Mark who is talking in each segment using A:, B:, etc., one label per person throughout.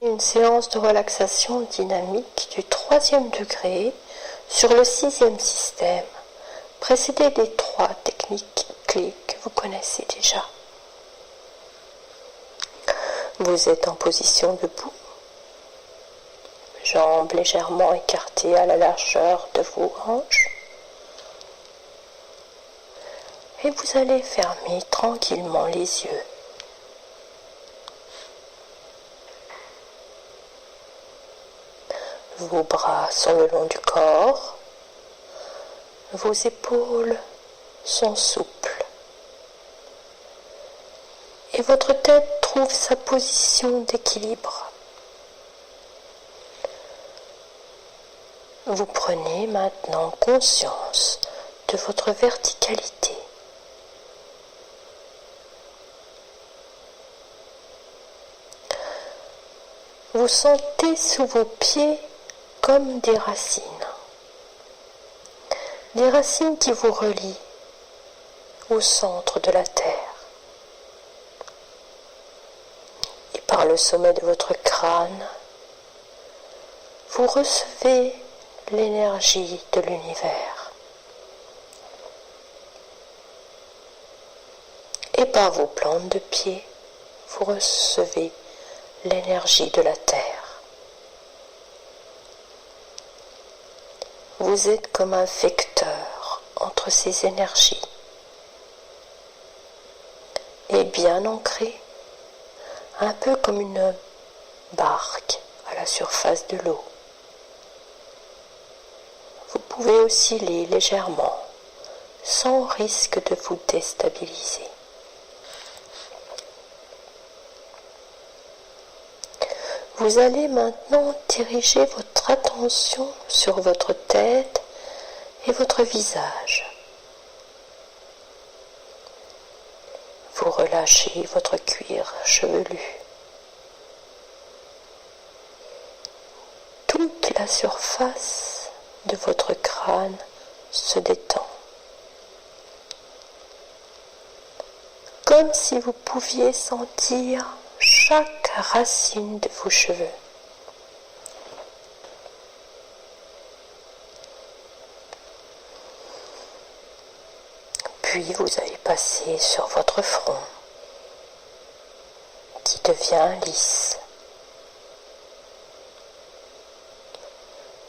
A: Une séance de relaxation dynamique du 3e degré sur le 6e système, précédée des 3 techniques clés que vous connaissez déjà. Vous êtes en position debout, jambes légèrement écartées à la largeur de vos hanches. Et vous allez fermer tranquillement les yeux. Vos bras sont le long du corps, vos épaules sont souples et votre tête trouve sa position d'équilibre. Vous prenez maintenant conscience de votre verticalité. Vous sentez sous vos pieds comme des racines qui vous relient au centre de la terre. Et par le sommet de votre crâne, vous recevez l'énergie de l'univers. Et par vos plantes de pied, vous recevez l'énergie de la terre. Vous êtes comme un vecteur entre ces énergies et bien ancré, un peu comme une barque à la surface de l'eau. Vous pouvez osciller légèrement sans risque de vous déstabiliser. Vous allez maintenant diriger votre attention sur votre tête et votre visage. Vous relâchez votre cuir chevelu. Toute la surface de votre crâne se détend. Comme si vous pouviez sentir chaque racine de vos cheveux. Puis vous allez passer sur votre front qui devient lisse.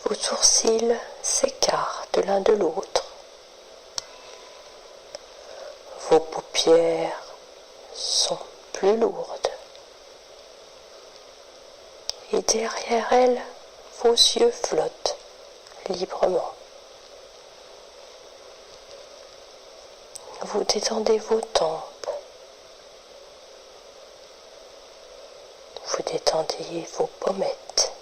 A: Vos sourcils s'écartent l'un de l'autre. Vos paupières sont plus lourdes. Et derrière elles, vos yeux flottent librement. Vous détendez vos tempes. Vous détendez vos pommettes.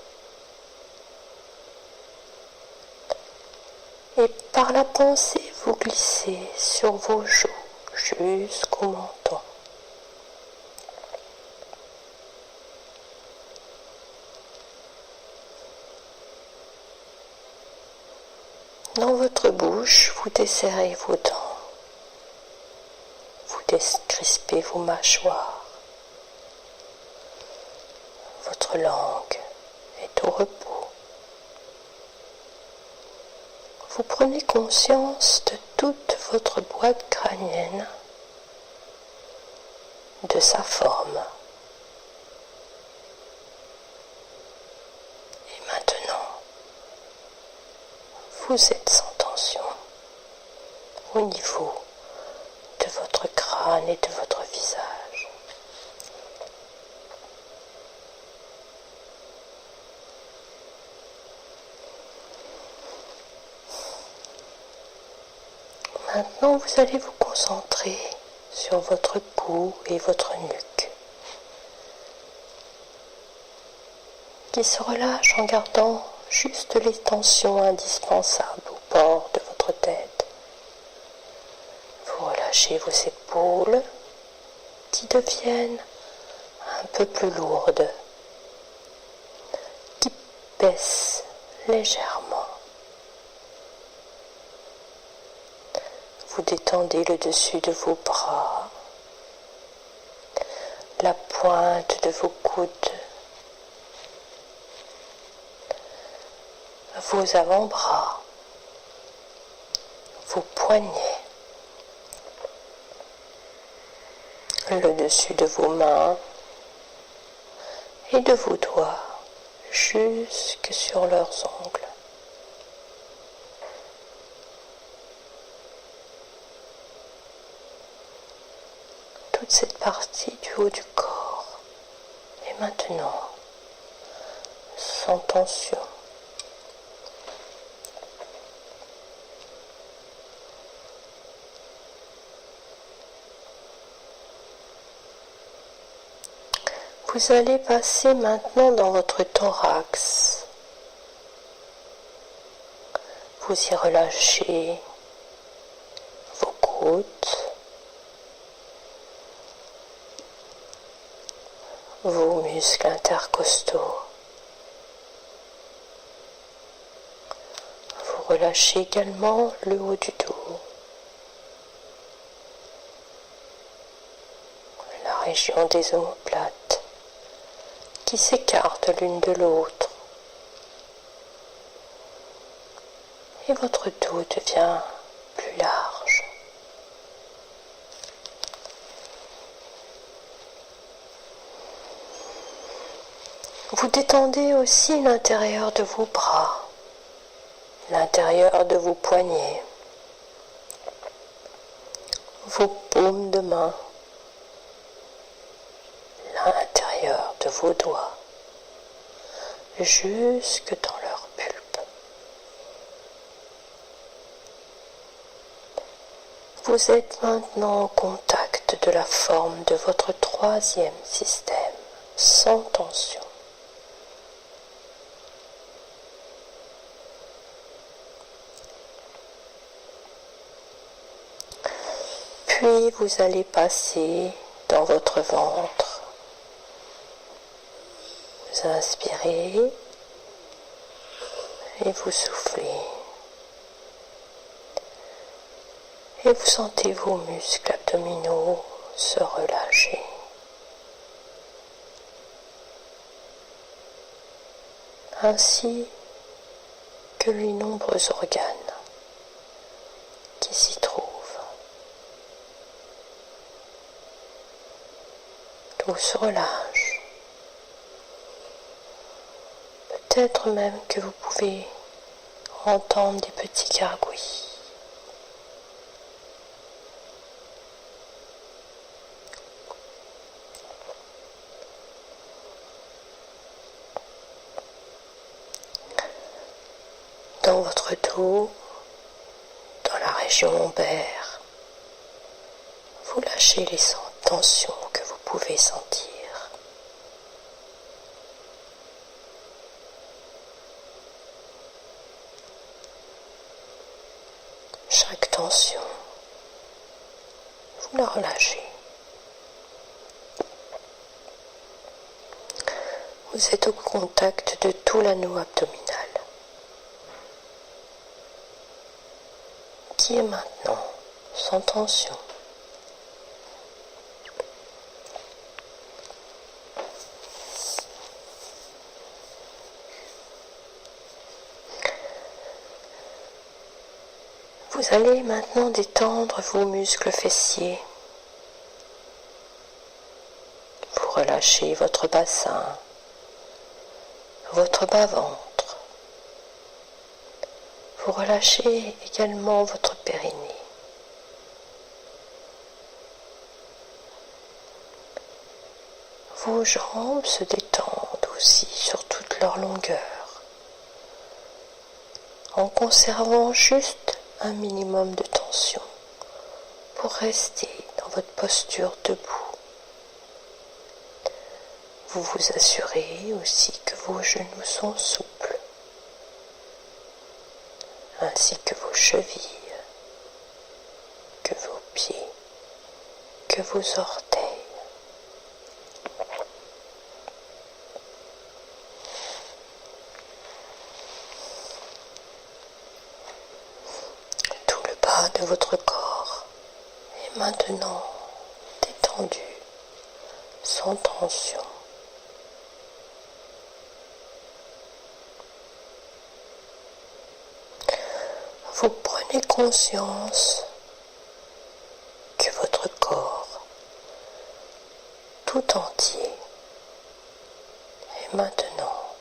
A: Et par la pensée, vous glissez sur vos joues jusqu'au menton. Dans votre bouche, vous desserrez vos dents. Vous décrispez vos mâchoires. Votre langue est au repos. Vous prenez conscience de toute votre boîte crânienne, de sa forme. Et maintenant, vous êtes sans tension au niveau de votre crâne et de votre visage. Maintenant, vous allez vous concentrer sur votre cou et votre nuque, qui se relâche en gardant juste les tensions indispensables au bord de votre tête. Vous relâchez vos épaules qui deviennent un peu plus lourdes, qui baissent légèrement. Vous détendez le dessus de vos bras, la pointe de vos coudes vos avant-bras, vos poignets, le dessus de vos mains et de vos doigts jusque sur leurs ongles. Toute cette partie du haut du corps est maintenant sans tension. Vous allez passer maintenant dans votre thorax. Vous y relâchez vos côtes, vos muscles intercostaux. Vous relâchez également le haut du dos, la région des omoplates qui s'écartent l'une de l'autre. Et votre dos devient plus large. Vous détendez aussi l'intérieur de vos bras, l'intérieur de vos poignets, vos paumes de main, l'intérieur de vos doigts, jusque dans leur pulpe. Vous êtes maintenant en contact de la forme de votre troisième système, sans tension. Puis vous allez passer dans votre ventre. Vous inspirez et vous soufflez. Et vous sentez vos muscles abdominaux se relâcher. Ainsi que les nombreux organes qui s'y trouvent. Tout se relâche. Peut-être même que vous pouvez entendre des petits gargouillis. Dans votre dos, dans la région lombaire, vous lâchez les tensions que vous pouvez sentir. Chaque tension, vous la relâchez. Vous êtes au contact de tout l'anneau abdominal, qui est maintenant sans tension. Vous allez maintenant détendre vos muscles fessiers. Vous relâchez votre bassin, votre bas-ventre. Vous relâchez également votre périnée. Vos jambes se détendent aussi sur toute leur longueur, en conservant juste un minimum de tension pour rester dans votre posture debout. Vous vous assurez aussi que vos genoux sont souples, ainsi que vos chevilles, que vos pieds, que vos orteils. Tout le bas de votre corps est maintenant détendu, sans tension. vous prenez conscience que votre corps tout entier est maintenant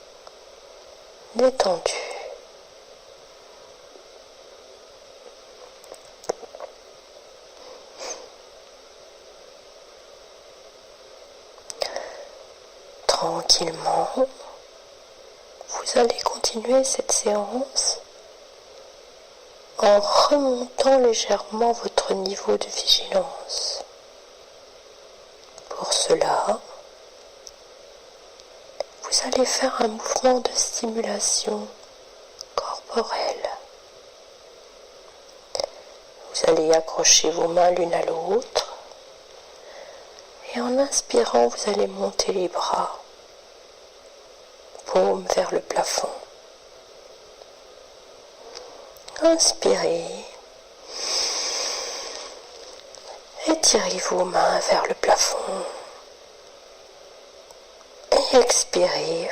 A: détendu. Tranquillement, vous allez continuer cette séance en remontant légèrement votre niveau de vigilance. Pour cela, vous allez faire un mouvement de stimulation corporelle. Vous allez accrocher vos mains l'une à l'autre et en inspirant, vous allez monter les bras, paume vers le plafond. Inspirez. Étirez vos mains vers le plafond. Et expirez.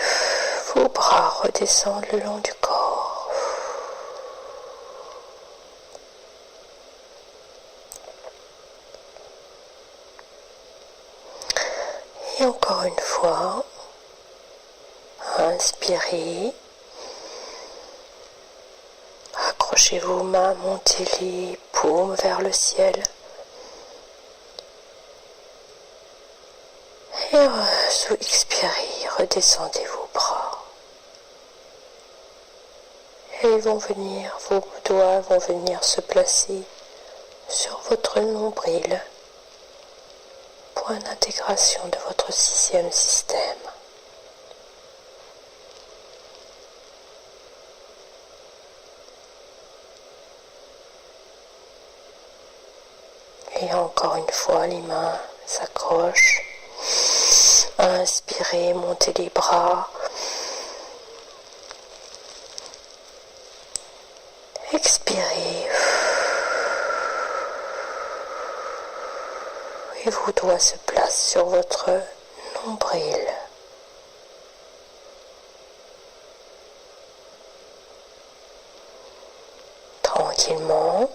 A: Vos bras redescendent le long du corps. Et encore une fois, inspirez. Accrochez vos mains, montez les paumes vers le ciel. Et sous expirez, redescendez vos bras. Et vos doigts vont venir se placer sur votre nombril, point d'intégration de votre 6e système. Et encore une fois, les mains s'accrochent. Inspirez, montez les bras. Expirez. Et vos doigts se placent sur votre nombril. Tranquillement,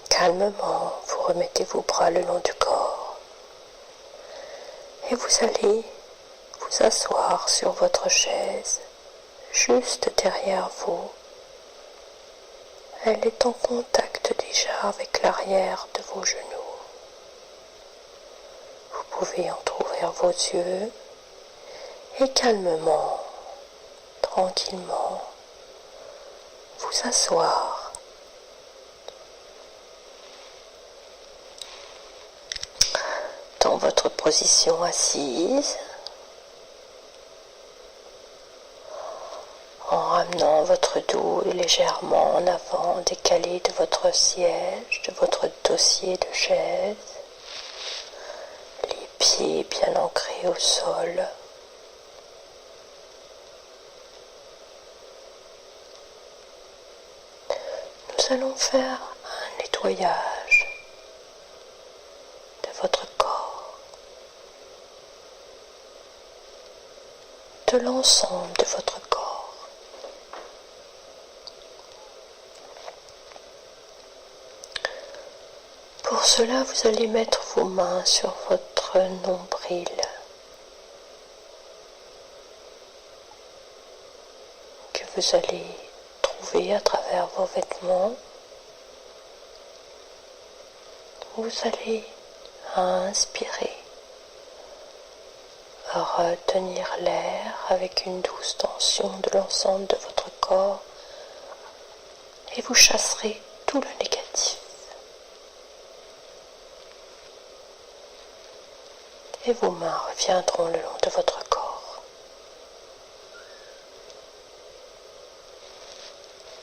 A: calmement, vous remettez vos bras le long du corps. Et vous allez vous asseoir sur votre chaise, juste derrière vous. Elle est en contact déjà avec l'arrière de vos genoux. Vous pouvez entrouvrir vos yeux et calmement, tranquillement, vous asseoir. Dans votre position assise, en ramenant votre dos légèrement en avant, décalé de votre siège, de votre dossier de chaise, les pieds bien ancrés au sol. Nous allons faire un nettoyage de votre corps, de l'ensemble de votre corps. Pour cela, vous allez mettre vos mains sur votre nombril. Que vous allez trouver à travers vos vêtements. Vous allez inspirer, retenir l'air avec une douce tension de l'ensemble de votre corps et vous chasserez tout le négatif. Et vos mains reviendront le long de votre corps.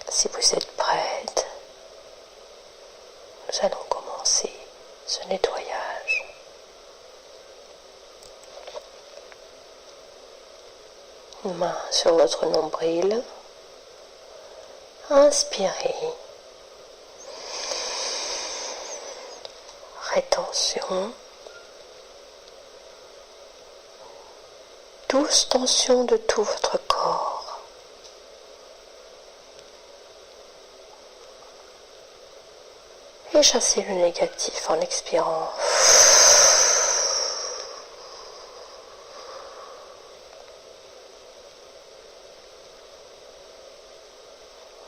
A: Si vous êtes prête, nous allons commencer ce nettoyage. Main sur votre nombril. Inspirez. Rétention. Douce tension de tout votre corps. et chassez le négatif en expirant.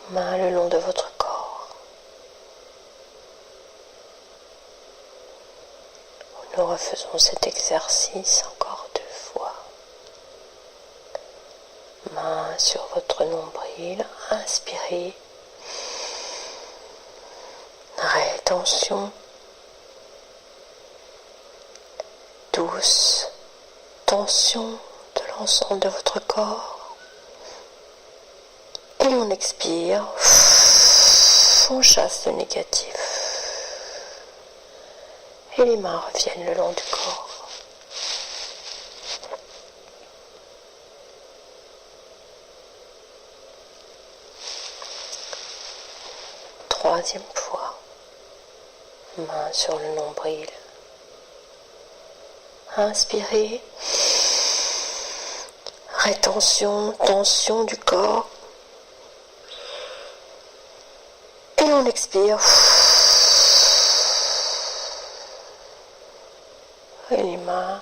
A: Mains le long de votre corps. Nous refaisons cet exercice encore 2 fois. Mains sur votre nombril, inspirez. Rétention. Douce tension de l'ensemble de votre corps. Et on expire. On chasse le négatif. Et les mains reviennent le long du corps. Troisième fois. Main sur le nombril. Inspirez. Rétention, tension du corps. Et on expire. Et les mains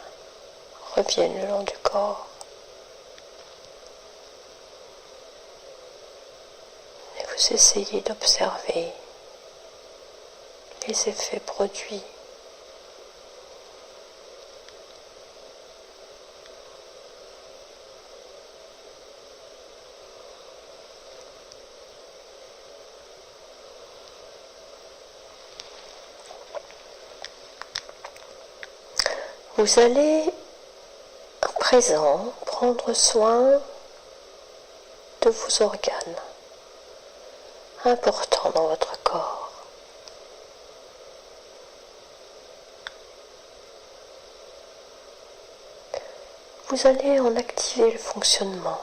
A: reviennent le long du corps. Et vous essayez d'observer les effets produits. Vous allez à présent prendre soin de vos organes importants dans votre corps. Vous allez en activer le fonctionnement.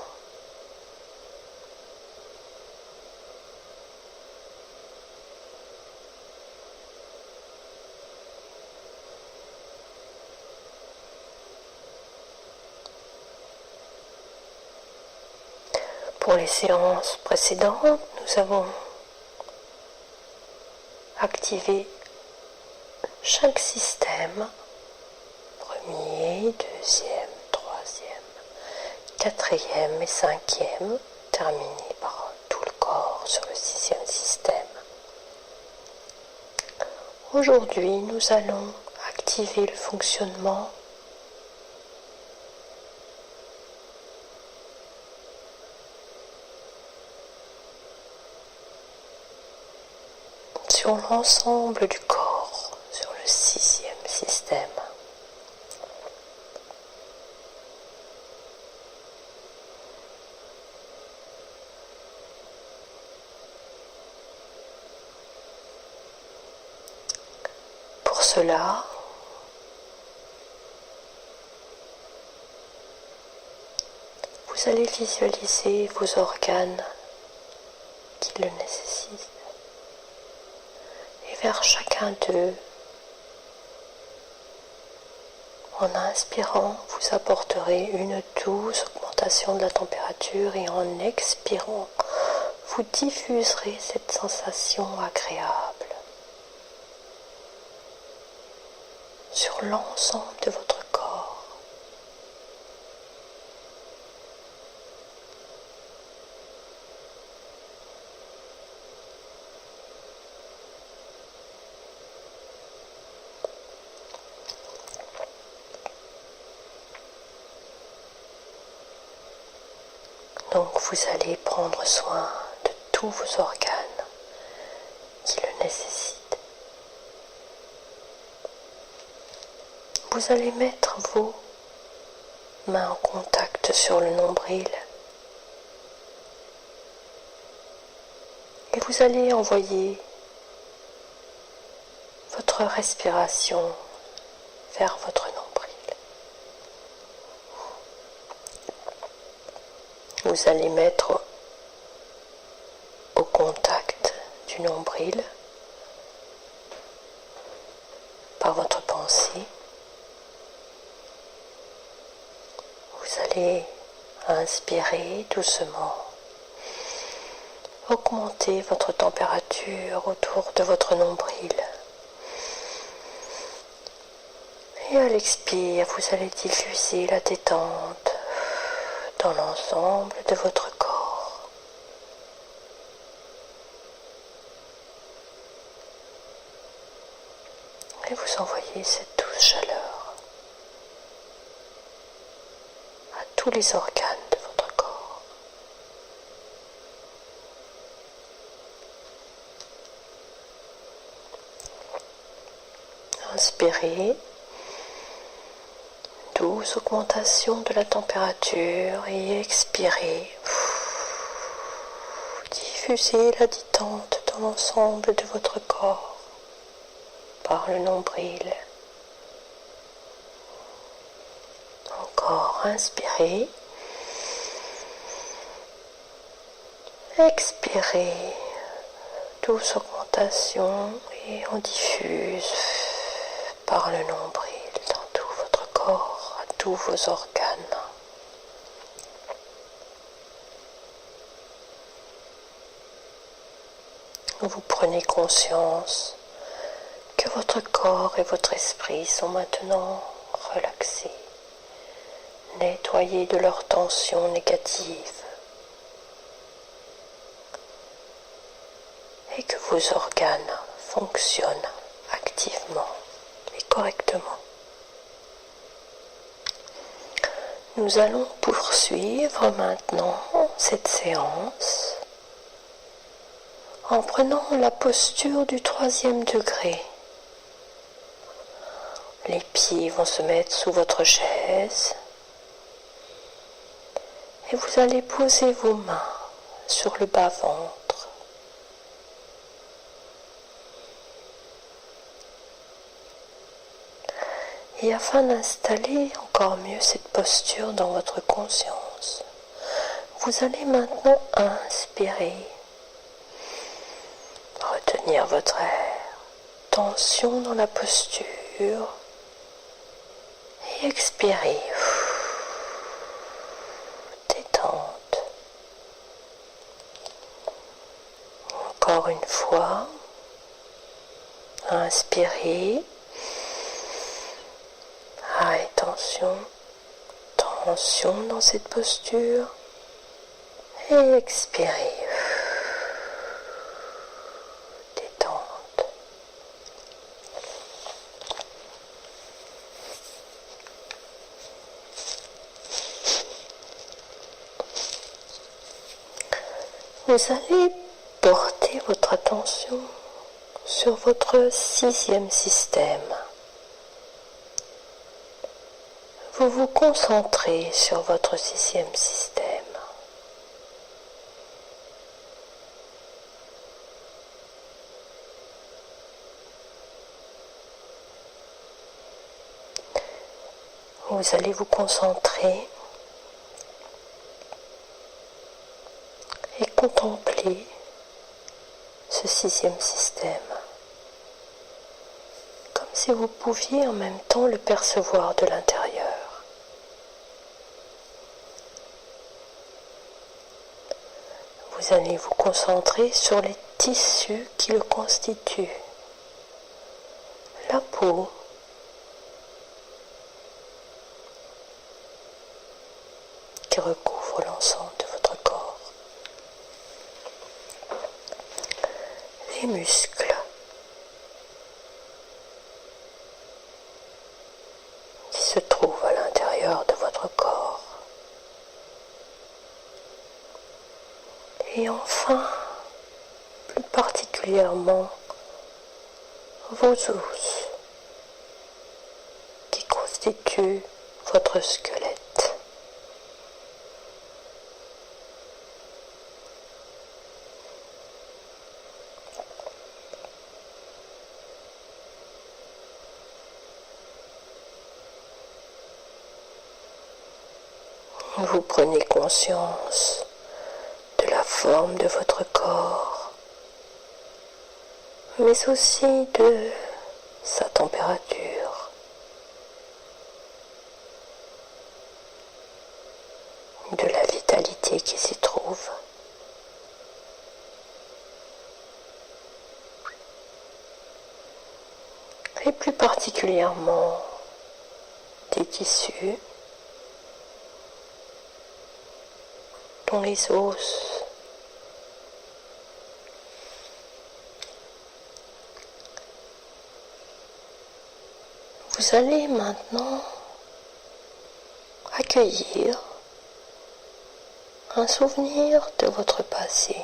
A: Pour les séances précédentes, nous avons activé chaque système, premier, deuxième, troisième, quatrième et cinquième, terminé par tout le corps sur le 6e système. Aujourd'hui, nous allons activer le fonctionnement sur l'ensemble du corps, sur le 6e système. Pour cela, vous allez visualiser vos organes qui le nécessitent. Et vers chacun d'eux, en inspirant, vous apporterez une douce augmentation de la température et en expirant, vous diffuserez cette sensation agréable sur l'ensemble de votre corps. Donc vous allez prendre soin de tous vos organes qui le nécessitent. Vous allez mettre vos mains en contact sur le nombril et vous allez envoyer votre respiration vers votre nombril. Vous allez mettre au contact du nombril par votre pensée. Vous allez inspirer doucement, augmenter votre température autour de votre nombril. Et à l'expire, vous allez diffuser la détente dans l'ensemble de votre corps. Et vous envoyez cette douce chaleur à tous les organes de votre corps. Inspirez. Douce augmentation de la température et expirez. Diffusez la détente dans l'ensemble de votre corps par le nombril. Encore inspirez. Expirez. Douce augmentation et on diffuse par le nombril dans tout votre corps. Tous vos organes. Vous prenez conscience que votre corps et votre esprit sont maintenant relaxés, nettoyés de leurs tensions négatives et que vos organes fonctionnent activement et correctement. Nous allons poursuivre maintenant cette séance en prenant la posture du 3e degré. Les pieds vont se mettre sous votre chaise et vous allez poser vos mains sur le bas-ventre. Et afin d'installer encore mieux cette posture dans votre conscience, vous allez maintenant inspirer, retenir votre air, tension dans la posture et expirer, détente. Encore une fois, inspirez. Et tension dans cette posture et expirez, détente. Vous allez porter votre attention sur votre 6e système. Vous vous concentrez sur votre 6e système. Vous allez vous concentrer et contempler ce 6e système, comme si vous pouviez en même temps le percevoir de l'intérieur. Vous allez vous concentrer sur les tissus qui le constituent. La peau, qui recouvre l'ensemble de votre corps. Les muscles, qui se trouvent à l'intérieur de votre corps. Et enfin, plus particulièrement, vos os, qui constituent votre squelette. Vous prenez conscience de la forme de votre corps, mais aussi de sa température, de la vitalité qui s'y trouve. Et plus particulièrement tissus, dans les os. Vous allez maintenant accueillir un souvenir de votre passé.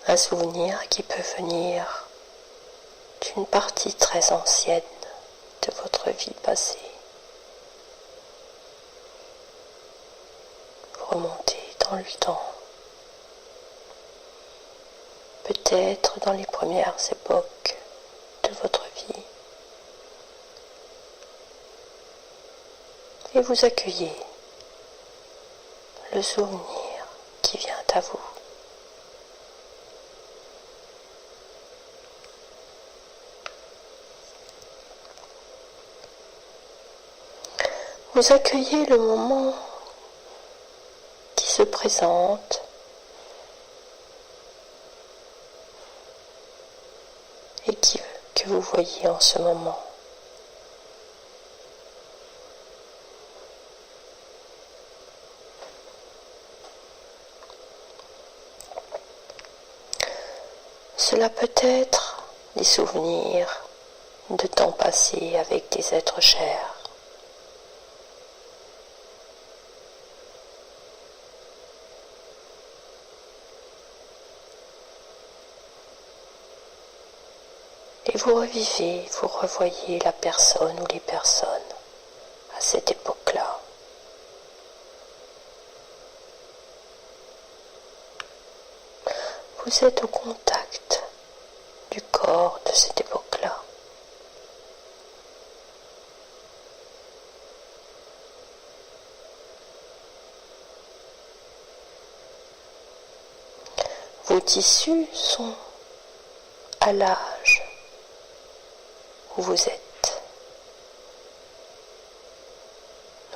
A: Un souvenir qui peut venir d'une partie très ancienne de votre vie passée. Vous remontez dans le temps, peut-être dans les premières époques de votre vie, et vous accueillez le souvenir qui vient à vous. Vous accueillez le moment qui se présente et que vous voyez en ce moment. Cela peut être des souvenirs de temps passés avec des êtres chers. Et vous revivez, vous revoyez la personne ou les personnes à cette époque-là. Vous êtes au contact du corps de cette époque-là. Vos tissus sont à l'âge où vous êtes,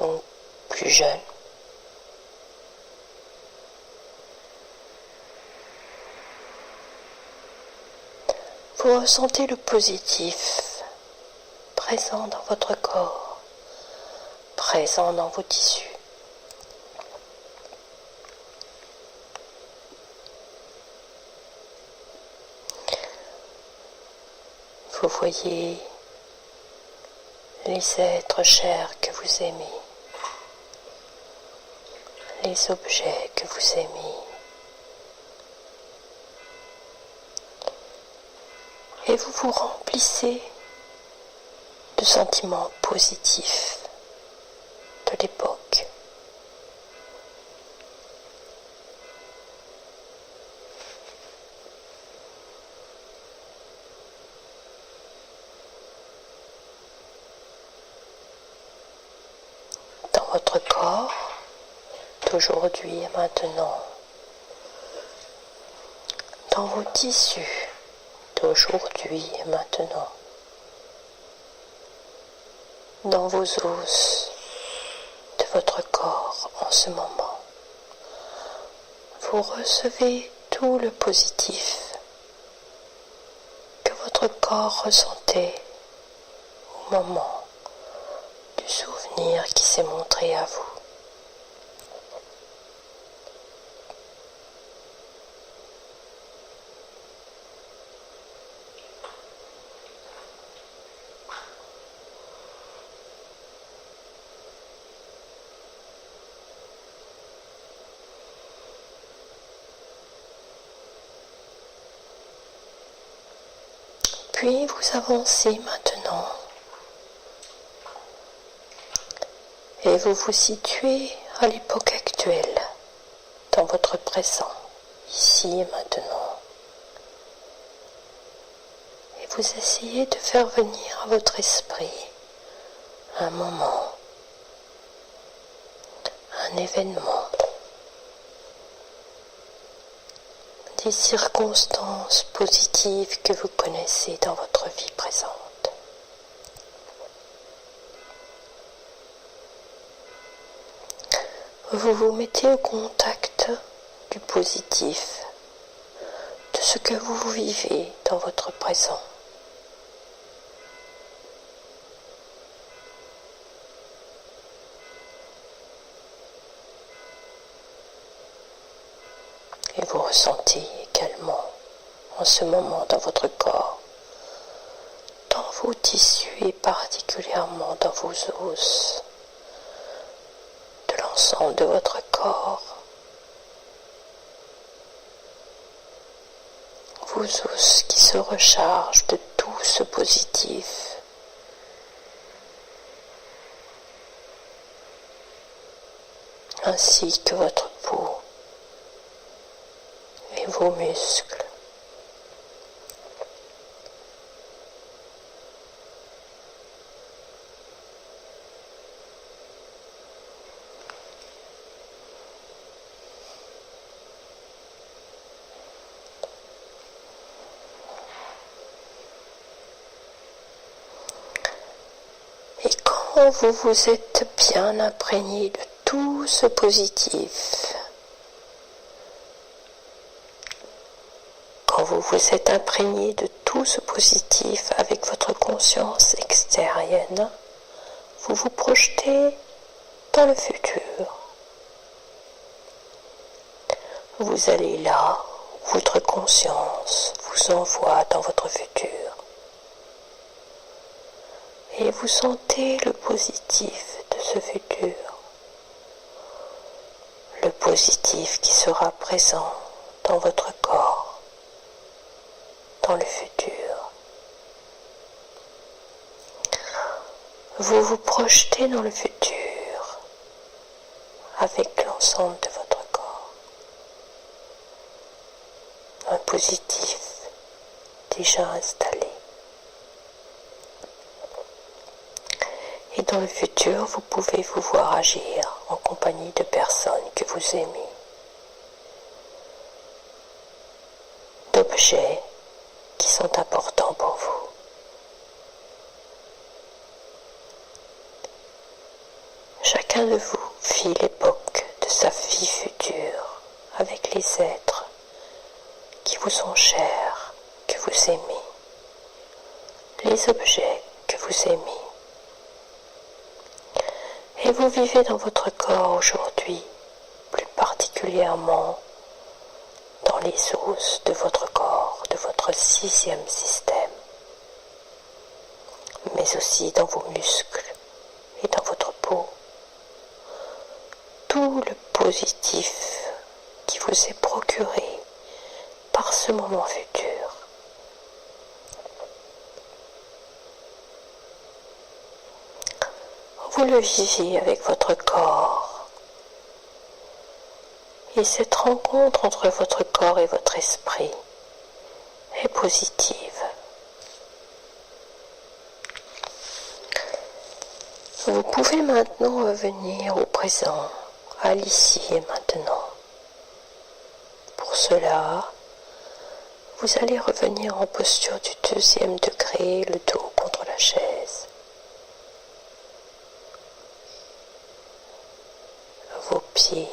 A: donc plus jeune. Vous ressentez le positif présent dans votre corps, présent dans vos tissus. Vous voyez les êtres chers que vous aimez, les objets que vous aimez. Et vous vous remplissez de sentiments positifs de l'époque. Dans votre corps, d'aujourd'hui et maintenant, dans vos tissus, d'aujourd'hui et maintenant, dans vos os de votre corps en ce moment. Vous recevez tout le positif que votre corps ressentait au moment du souvenir qui s'est montré à vous. Puis vous avancez maintenant et vous vous situez à l'époque actuelle, dans votre présent, ici et maintenant. Et vous essayez de faire venir à votre esprit un moment, un événement, des circonstances positives que vous connaissez dans votre vie présente. Vous vous mettez au contact du positif, de ce que vous vivez dans votre présent. Et vous ressentez également en ce moment dans votre corps, dans vos tissus et particulièrement dans vos os, de l'ensemble de votre corps, vos os qui se rechargent de tout ce positif, ainsi que votre peau et vos muscles. Et quand vous vous êtes bien imprégné de tout ce positif, quand vous vous êtes imprégné de tout ce positif avec votre conscience extérieure, vous vous projetez dans le futur. Vous allez là où votre conscience vous envoie dans votre futur. Et vous sentez le positif de ce futur. Le positif qui sera présent dans votre corps, dans le futur. Vous vous projetez dans le futur avec l'ensemble de votre corps. Un positif déjà installé. Et dans le futur, vous pouvez vous voir agir en compagnie de personnes que vous aimez, d'objets qui sont importants pour vous. Chacun de vous vit l'époque de sa vie future avec les êtres qui vous sont chers, que vous aimez, les objets que vous aimez. Et vous vivez dans votre corps aujourd'hui, plus particulièrement dans les os de votre corps, de votre 6e système, mais aussi dans vos muscles et dans votre peau. Tout le positif qui vous est procuré par ce moment futur. Vous le vivez avec votre corps. Et cette rencontre entre votre corps et votre esprit est positive. Vous pouvez maintenant revenir au présent, à l'ici et maintenant. Pour cela, vous allez revenir en posture du 2e degré, le dos contre la chaise. Vos pieds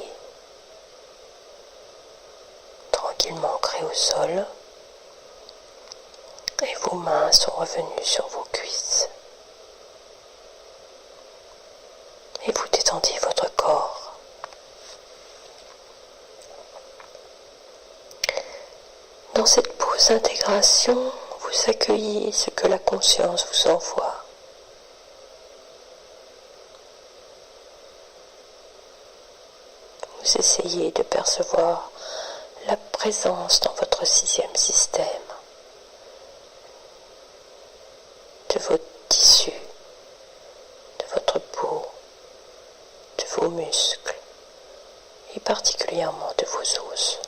A: tranquillement ancrés au sol et vos mains sont revenues sur vos cuisses. Et vous détendez votre corps. Dans cette pause d'intégration, vous accueillez ce que la conscience vous envoie. Vous essayez de percevoir la présence dans votre 6e système de vos tissus, de votre peau, de vos muscles et particulièrement de vos os.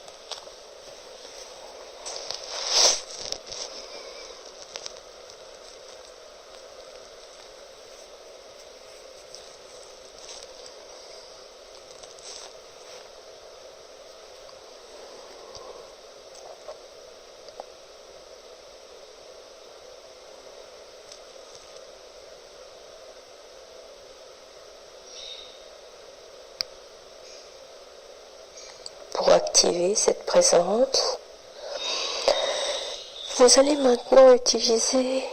A: Pour activer cette présence, Vous allez maintenant utiliser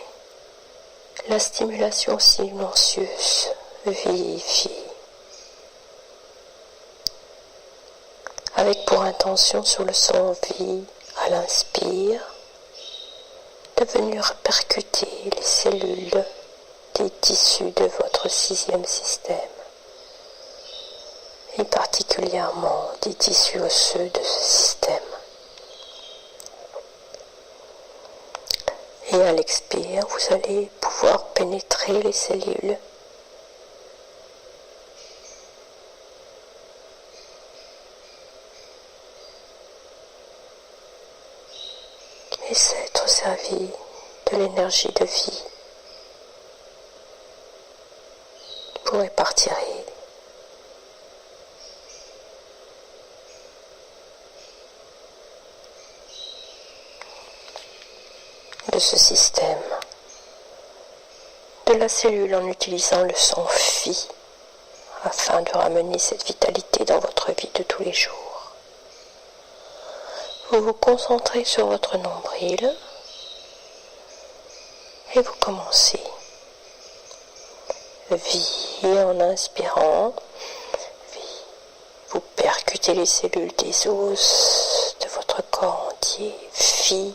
A: la stimulation silencieuse Wi-Fi avec pour intention sur le son vie à l'inspire de venir percuter les cellules des tissus de votre sixième système et particulièrement des tissus osseux de ce système. Et à l'expire, vous allez pouvoir pénétrer les cellules et s'être servi de l'énergie de vie pour répartir de ce système, de la cellule en utilisant le son Phi afin de ramener cette vitalité dans votre vie de tous les jours. Vous vous concentrez sur votre nombril et vous commencez. Vie en inspirant, vie. Vous percutez les cellules des os de votre corps entier, vie.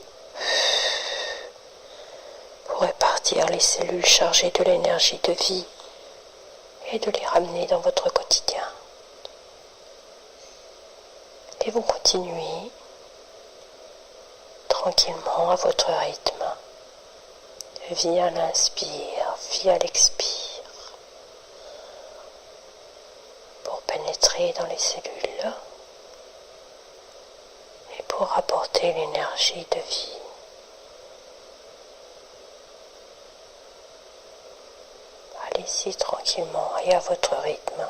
A: Pour répartir les cellules chargées de l'énergie de vie et de les ramener dans votre quotidien. Et vous continuez tranquillement à votre rythme. Vie à l'inspire, vie à l'expire. Pour pénétrer dans les cellules et pour apporter l'énergie de vie. Allez-y tranquillement et à votre rythme.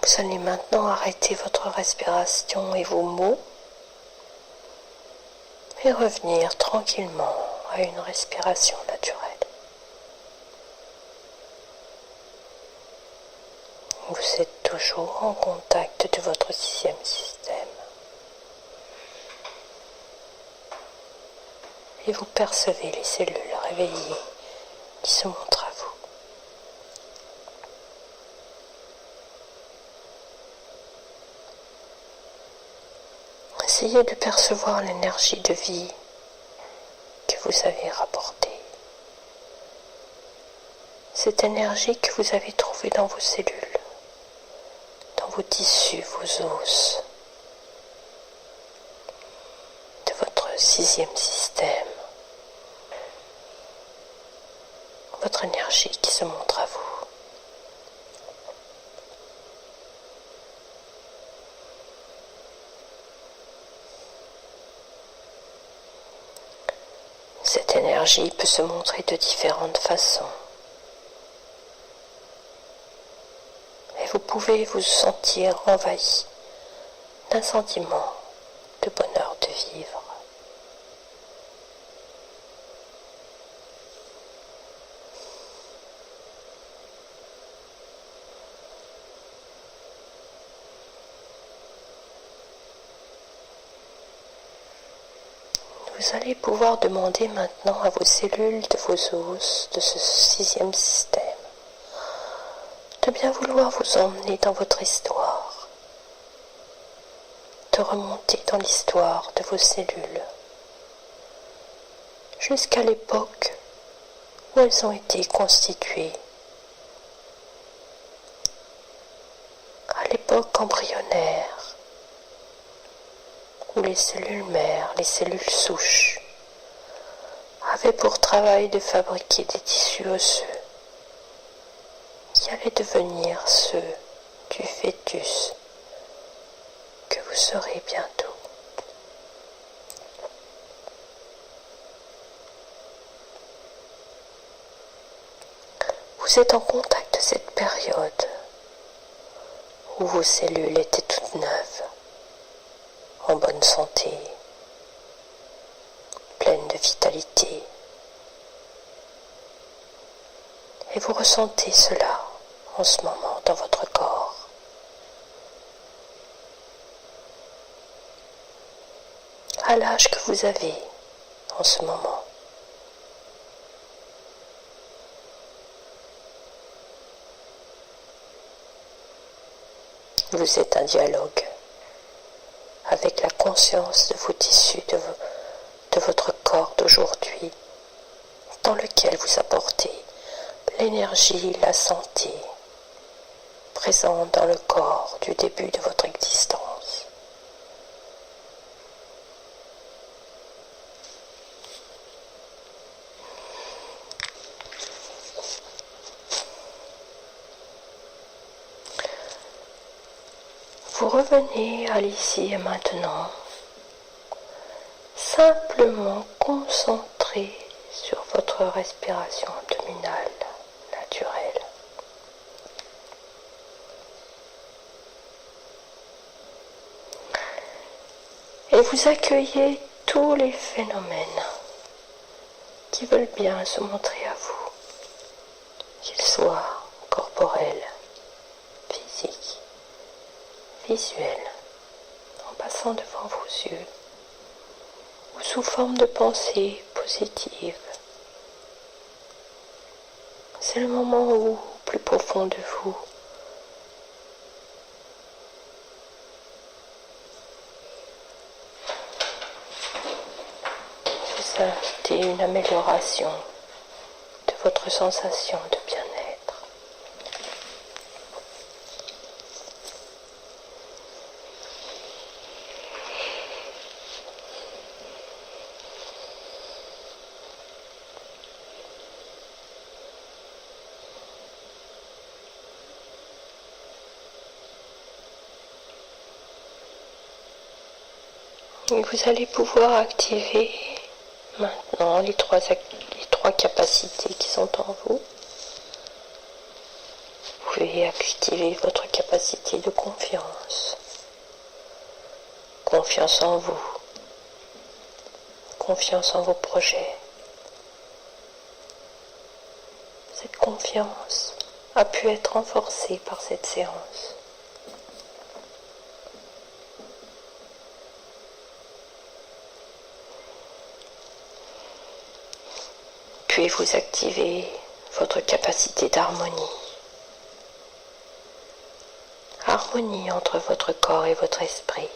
A: Vous allez maintenant arrêter votre respiration et vos mots et revenir tranquillement à une respiration naturelle. Vous êtes toujours en contact de votre sixième système et vous percevez les cellules réveillées qui se montrent à vous. Essayez de percevoir l'énergie de vie que vous avez rapportée. Cette énergie que vous avez trouvée dans vos cellules, dans vos tissus, vos os, de votre sixième système. Votre énergie qui se montre à vous. Cette énergie peut se montrer de différentes façons. Et vous pouvez vous sentir envahi d'un sentiment de bonheur de vivre. Vous allez pouvoir demander maintenant à vos cellules de vos os, de ce sixième système, de bien vouloir vous emmener dans votre histoire, de remonter dans l'histoire de vos cellules, jusqu'à l'époque où elles ont été constituées, à l'époque embryonnaire, où les cellules mères, les cellules souches, avaient pour travail de fabriquer des tissus osseux qui allaient devenir ceux du fœtus que vous serez bientôt. Vous êtes en contact de cette période où vos cellules étaient toutes neuves, en bonne santé, pleines de vitalité. Et vous ressentez cela en ce moment dans votre corps. À l'âge que vous avez en ce moment. Vous êtes un dialogue avec la conscience de vos tissus, de votre corps d'aujourd'hui, dans lequel vous apportez l'énergie, la santé, présente dans le corps du début de votre existence. Vous revenez à l'ici et maintenant, simplement concentré sur votre respiration abdominale naturelle. Et vous accueillez tous les phénomènes qui veulent bien se montrer à vous, qu'ils soient corporels, physiques, visuels, en passant devant vos yeux, ou sous forme de pensées positives. C'est le moment où, au plus profond de vous, vous invitez une amélioration de votre sensation de bien-être. Et vous allez pouvoir activer maintenant les trois capacités qui sont en vous. Vous pouvez activer votre capacité de confiance. Confiance en vous. Confiance en vos projets. Cette confiance a pu être renforcée par cette séance. Puis vous activez votre capacité d'harmonie. Harmonie entre votre corps et votre esprit,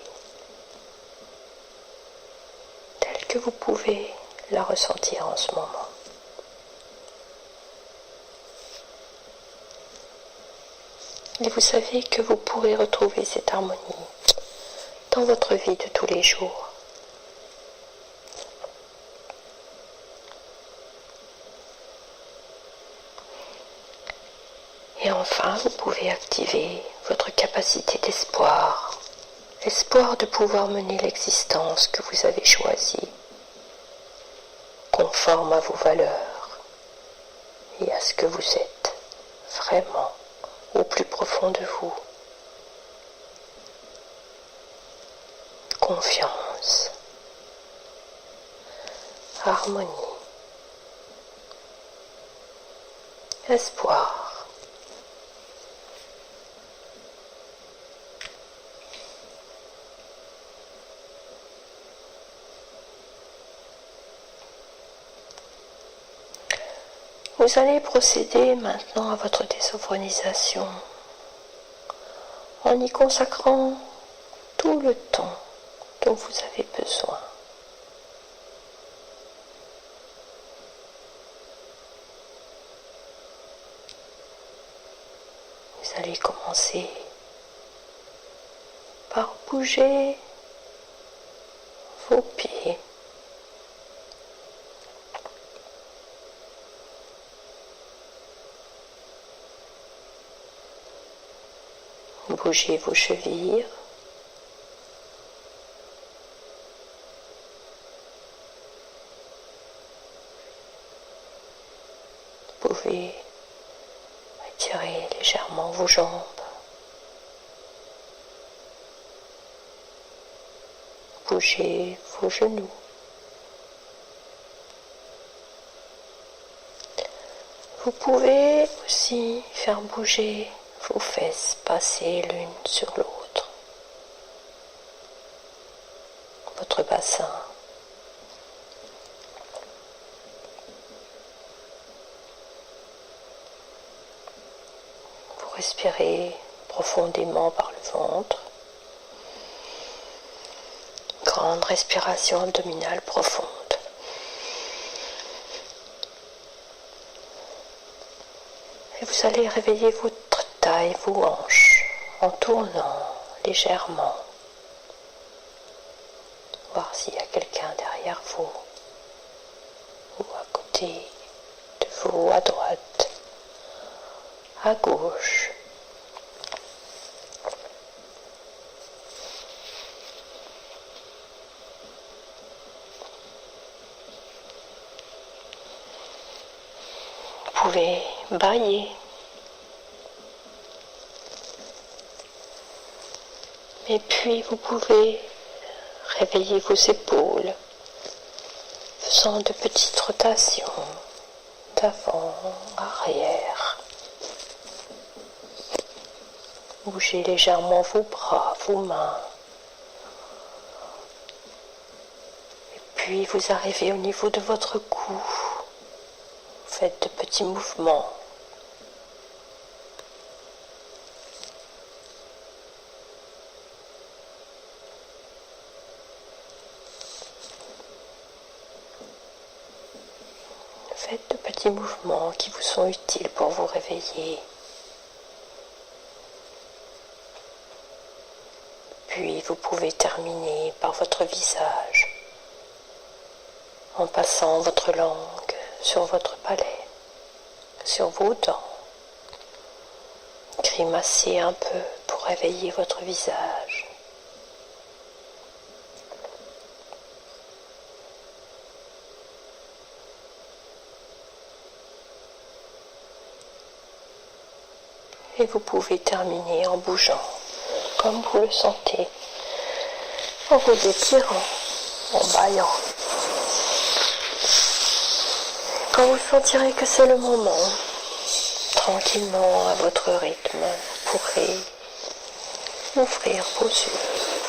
A: telle que vous pouvez la ressentir en ce moment. Et vous savez que vous pourrez retrouver cette harmonie dans votre vie de tous les jours. Et enfin, vous pouvez activer votre capacité d'espoir, l'espoir de pouvoir mener l'existence que vous avez choisie, conforme à vos valeurs et à ce que vous êtes vraiment au plus profond de vous. Confiance, harmonie, espoir. Vous allez procéder maintenant à votre désophronisation en y consacrant tout le temps dont vous avez besoin. Vous allez commencer par bouger vos pieds. Bougez vos chevilles. Vous pouvez Étirez légèrement vos jambes. Bougez vos genoux. Vous pouvez aussi faire bouger vos fesses, passer l'une sur l'autre. Votre bassin. Vous respirez profondément par le ventre. Grande respiration abdominale profonde. Et vous allez réveiller votre taille, vos hanches, en tournant légèrement. Voir s'il y a quelqu'un derrière vous, ou à côté de vous, à droite, à gauche. Vous pouvez bâiller. Et puis vous pouvez réveiller vos épaules, faisant de petites rotations d'avant, arrière. Bougez légèrement vos bras, vos mains. Et puis vous arrivez au niveau de votre cou. Faites de petits mouvements. Faites de petits mouvements qui vous sont utiles pour vous réveiller. Puis vous pouvez terminer par votre visage en passant votre langue sur votre palais, sur vos dents. Grimacez un peu pour réveiller votre visage. Et vous pouvez terminer en bougeant comme vous le sentez, en vous étirant, en bâillant. Quand vous sentirez que c'est le moment, tranquillement à votre rythme, vous pourrez ouvrir vos yeux.